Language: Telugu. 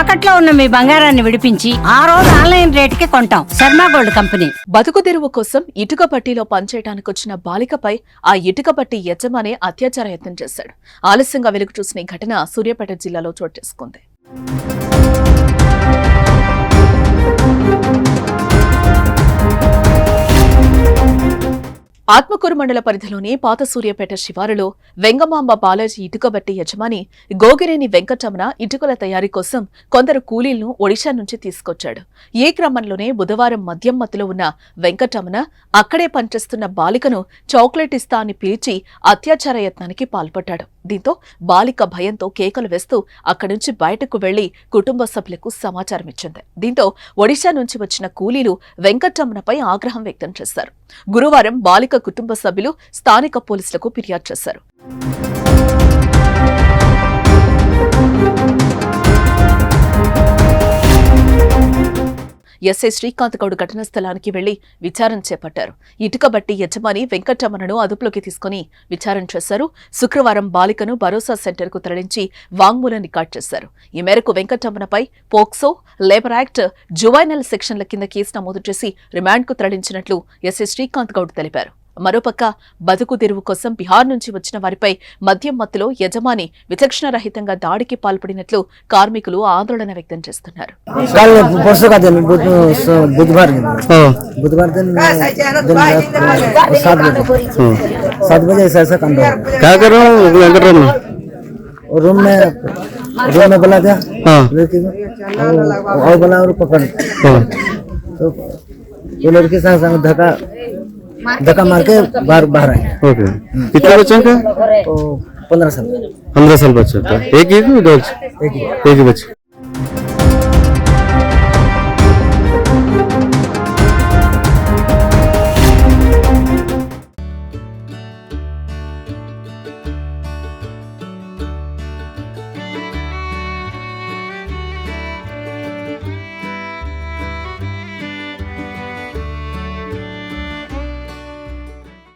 తాకట్లో ఉన్న మీ బంగారాన్ని విడిపించి ఆ రోజు ఆన్లైన్ రేటుకి కొంటాం. Sharma gold company. బతుకు తెరువు కోసం ఇటుక పట్టీలో పనిచేయడానికి వచ్చిన బాలికపై ఆ ఇటుక పట్టి యజమాని అత్యాచార యత్నం చేశాడు. ఆలస్యంగా వెలుగు చూసిన ఈ ఘటన సూర్యాపేట జిల్లాలో చోటు చేసుకుంది. ఆత్మకూరు మండల పరిధిలోని పాత సూర్యాపేట శివారులో వెంగమాంబ బాలాజీ ఇటుకబట్టి యజమాని గోగిరేని వెంకటరమణ ఇటుకల తయారీ కోసం కొందరు కూలీలను ఒడిశా నుంచి తీసుకొచ్చాడు. ఈ క్రమంలోనే బుధవారం మద్యం మత్తులో ఉన్న వెంకటరమణ అక్కడే పనిచేస్తున్న బాలికను చాక్లెట్ ఇస్తా అని పిలిచి అత్యాచార యత్నానికి పాల్పడ్డాడు. దీంతో బాలిక భయంతో కేకలు వేస్తూ అక్కడి నుంచి బయటకు వెళ్లి కుటుంబ సభ్యులకు సమాచారం ఇచ్చింది. దీంతో ఒడిశా నుంచి వచ్చిన కూలీలు వెంకటరమణపై ఆగ్రహం వ్యక్తం చేశారు. గురువారం బాలిక కుటుంబ సభ్యులు స్థానిక పోలీసులకు ఫిర్యాదు చేశారు. ఎస్ఐ శ్రీకాంత్ గౌడ్ ఘటనా స్థలానికి వెళ్లి విచారణ చేపట్టారు. ఇటుక బట్టి యజమాని వెంకటరమణను అదుపులోకి తీసుకుని విచారణ చేశారు. శుక్రవారం బాలికను భరోసా సెంటర్ కు తరలించి వాంగ్మూలం రికార్డు చేశారు. ఈ మేరకు వెంకటరమణపై పోక్సో, లేబర్ యాక్ట్, జువైనల్ సెక్షన్ల కింద కేసు నమోదు చేసి రిమాండ్కు తరలించినట్లు ఎస్ఐ శ్రీకాంత్ గౌడ్ తెలిపారు. మరోపక్క బతుకు తెరువు కోసం బిహార్ నుంచి వచ్చిన వారిపై మద్యం మత్తులో యజమాని విచక్షణ రహితంగా దాడికి పాల్పడినట్లు కార్మికులు ఆందోళన వ్యక్తం చేస్తున్నారు. रूम में बोला था लड़की को और बोला और पकड़ तो ये लड़की संग धक्का मार के बाहर आए। ओके, कितने बच्चों का? 15 साल। 15 साल बच्चा था। एक ही बच्चे?